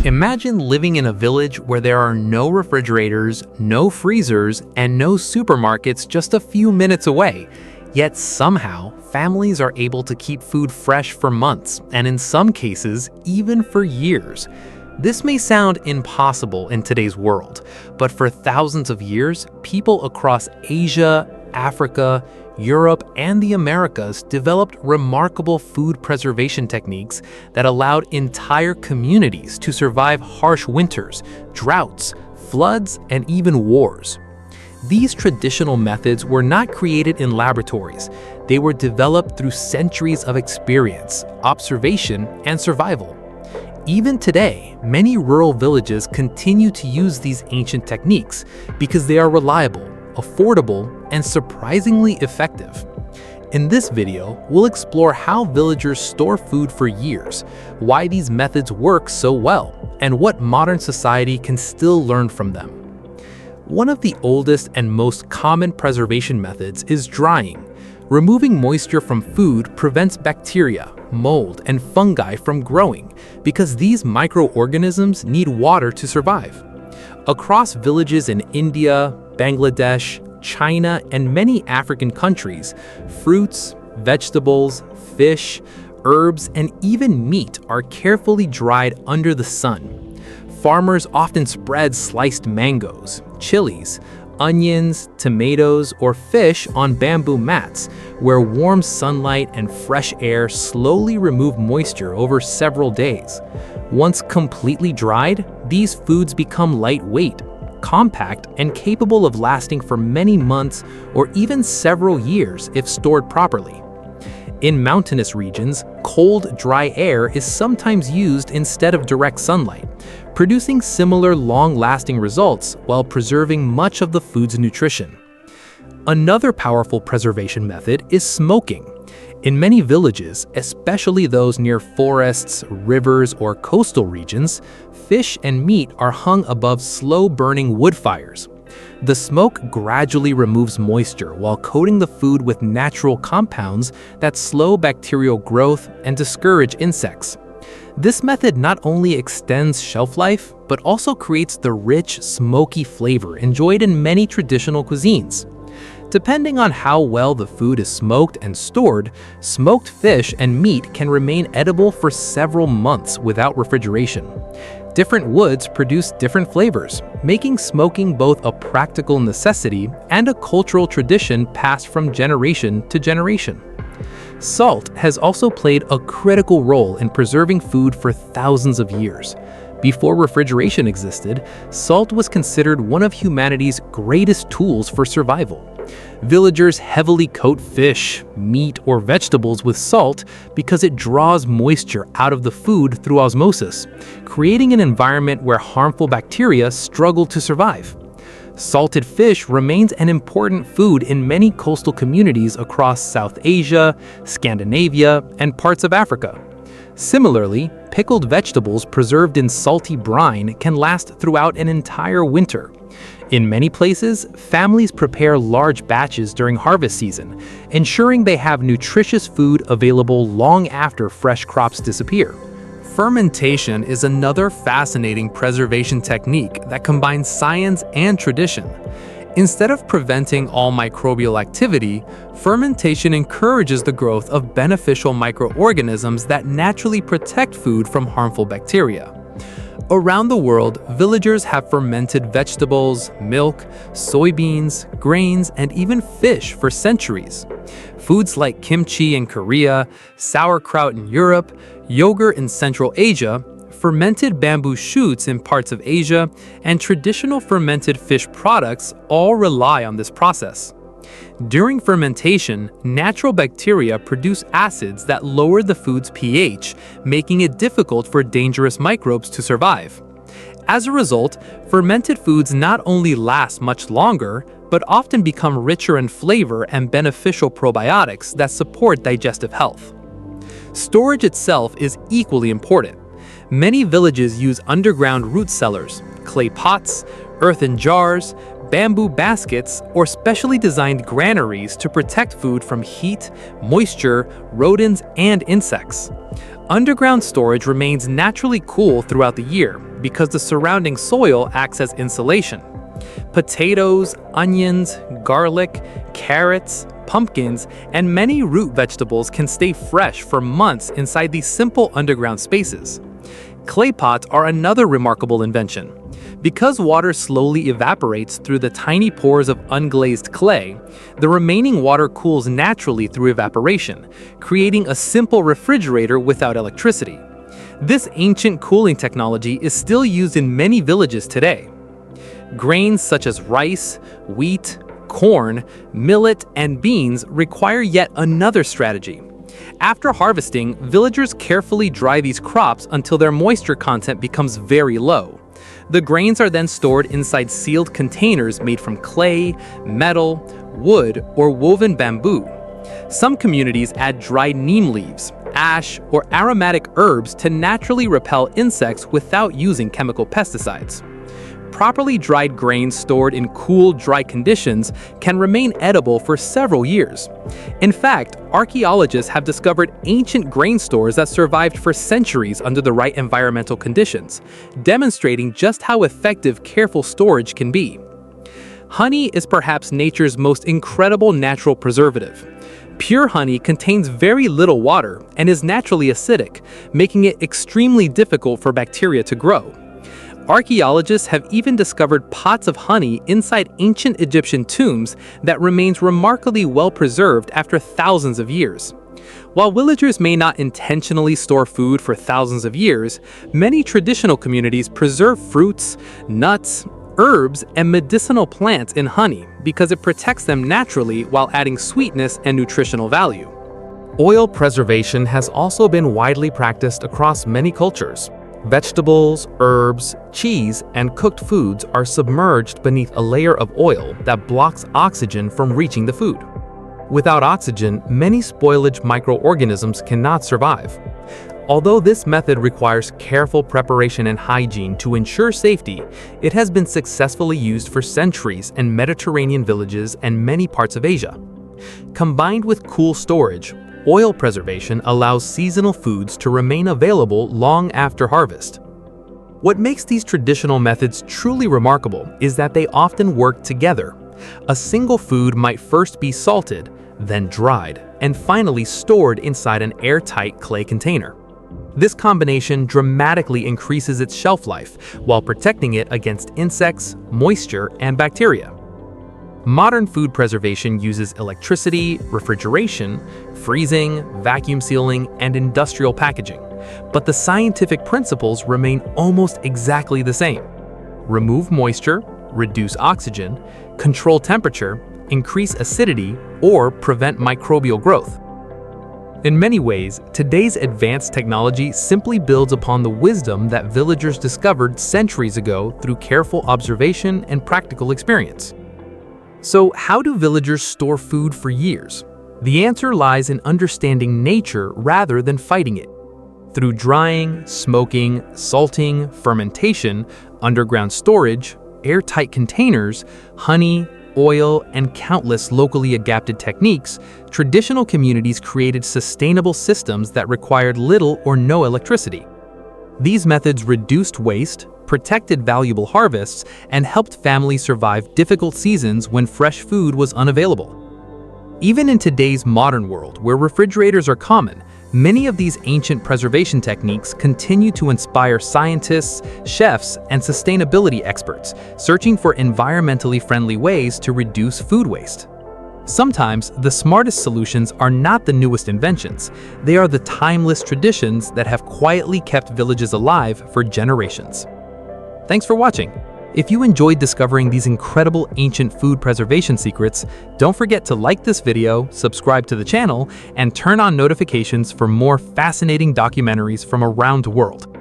Imagine living in a village where there are no refrigerators, no freezers, and no supermarkets just a few minutes away. Yet somehow, families are able to keep food fresh for months, and in some cases, even for years. This may sound impossible in today's world, but for thousands of years, people across Asia, Africa, Europe, and the Americas developed remarkable food preservation techniques that allowed entire communities to survive harsh winters, droughts, floods, and even wars. These traditional methods were not created in laboratories. They were developed through centuries of experience, observation, and survival. Even today, many rural villages continue to use these ancient techniques because they are reliable, affordable, and surprisingly effective. In this video, we'll explore how villagers store food for years, why these methods work so well, and what modern society can still learn from them. One of the oldest and most common preservation methods is drying. Removing moisture from food prevents bacteria, mold, and fungi from growing because these microorganisms need water to survive. Across villages in India, Bangladesh, China, and many African countries, fruits, vegetables, fish, herbs, and even meat are carefully dried under the sun. Farmers often spread sliced mangoes, chilies, onions, tomatoes, or fish on bamboo mats, where warm sunlight and fresh air slowly remove moisture over several days. Once completely dried, these foods become lightweight, compact, and capable of lasting for many months or even several years if stored properly. In mountainous regions, cold, dry air is sometimes used instead of direct sunlight, producing similar long-lasting results while preserving much of the food's nutrition. Another powerful preservation method is smoking. In many villages, especially those near forests, rivers, or coastal regions, fish and meat are hung above slow-burning wood fires. The smoke gradually removes moisture while coating the food with natural compounds that slow bacterial growth and discourage insects. This method not only extends shelf life, but also creates the rich, smoky flavor enjoyed in many traditional cuisines. Depending on how well the food is smoked and stored, smoked fish and meat can remain edible for several months without refrigeration. Different woods produce different flavors, making smoking both a practical necessity and a cultural tradition passed from generation to generation. Salt has also played a critical role in preserving food for thousands of years. Before refrigeration existed, salt was considered one of humanity's greatest tools for survival. Villagers heavily coat fish, meat, or vegetables with salt because it draws moisture out of the food through osmosis, creating an environment where harmful bacteria struggle to survive. Salted fish remains an important food in many coastal communities across South Asia, Scandinavia, and parts of Africa. Similarly, pickled vegetables preserved in salty brine can last throughout an entire winter. In many places, families prepare large batches during harvest season, ensuring they have nutritious food available long after fresh crops disappear. Fermentation is another fascinating preservation technique that combines science and tradition. Instead of preventing all microbial activity, fermentation encourages the growth of beneficial microorganisms that naturally protect food from harmful bacteria. Around the world, villagers have fermented vegetables, milk, soybeans, grains, and even fish for centuries. Foods like kimchi in Korea, sauerkraut in Europe, yogurt in Central Asia, fermented bamboo shoots in parts of Asia, and traditional fermented fish products all rely on this process. During fermentation, natural bacteria produce acids that lower the food's pH, making it difficult for dangerous microbes to survive. As a result, fermented foods not only last much longer, but often become richer in flavor and beneficial probiotics that support digestive health. Storage itself is equally important. Many villages use underground root cellars, clay pots, earthen jars, bamboo baskets, or specially designed granaries to protect food from heat, moisture, rodents, and insects. Underground storage remains naturally cool throughout the year because the surrounding soil acts as insulation. Potatoes, onions, garlic, carrots, pumpkins, and many root vegetables can stay fresh for months inside these simple underground spaces. Clay pots are another remarkable invention. Because water slowly evaporates through the tiny pores of unglazed clay, the remaining water cools naturally through evaporation, creating a simple refrigerator without electricity. This ancient cooling technology is still used in many villages today. Grains such as rice, wheat, corn, millet, and beans require yet another strategy. After harvesting, villagers carefully dry these crops until their moisture content becomes very low. The grains are then stored inside sealed containers made from clay, metal, wood, or woven bamboo. Some communities add dried neem leaves, ash, or aromatic herbs to naturally repel insects without using chemical pesticides. Properly dried grains stored in cool, dry conditions can remain edible for several years. In fact, archaeologists have discovered ancient grain stores that survived for centuries under the right environmental conditions, demonstrating just how effective careful storage can be. Honey is perhaps nature's most incredible natural preservative. Pure honey contains very little water and is naturally acidic, making it extremely difficult for bacteria to grow. Archaeologists have even discovered pots of honey inside ancient Egyptian tombs that remains remarkably well preserved after thousands of years. While villagers may not intentionally store food for thousands of years, many traditional communities preserve fruits, nuts, herbs, and medicinal plants in honey because it protects them naturally while adding sweetness and nutritional value. Oil preservation has also been widely practiced across many cultures. Vegetables, herbs, cheese, and cooked foods are submerged beneath a layer of oil that blocks oxygen from reaching the food. Without oxygen, many spoilage microorganisms cannot survive. Although this method requires careful preparation and hygiene to ensure safety, it has been successfully used for centuries in Mediterranean villages and many parts of Asia. Combined with cool storage, oil preservation allows seasonal foods to remain available long after harvest. What makes these traditional methods truly remarkable is that they often work together. A single food might first be salted, then dried, and finally stored inside an airtight clay container. This combination dramatically increases its shelf life while protecting it against insects, moisture, and bacteria. Modern food preservation uses electricity, refrigeration, freezing, vacuum sealing, and industrial packaging, but the scientific principles remain almost exactly the same. Remove moisture, reduce oxygen, control temperature, increase acidity, or prevent microbial growth. In many ways, today's advanced technology simply builds upon the wisdom that villagers discovered centuries ago through careful observation and practical experience. So, how do villagers store food for years? The answer lies in understanding nature rather than fighting it. Through drying, smoking, salting, fermentation, underground storage, airtight containers, honey, oil, and countless locally adapted techniques, traditional communities created sustainable systems that required little or no electricity. These methods reduced waste, protected valuable harvests, and helped families survive difficult seasons when fresh food was unavailable. Even in today's modern world, where refrigerators are common, many of these ancient preservation techniques continue to inspire scientists, chefs, and sustainability experts searching for environmentally friendly ways to reduce food waste. Sometimes, the smartest solutions are not the newest inventions. They are the timeless traditions that have quietly kept villages alive for generations. Thanks for watching. If you enjoyed discovering these incredible ancient food preservation secrets, don't forget to like this video, subscribe to the channel, and turn on notifications for more fascinating documentaries from around the world.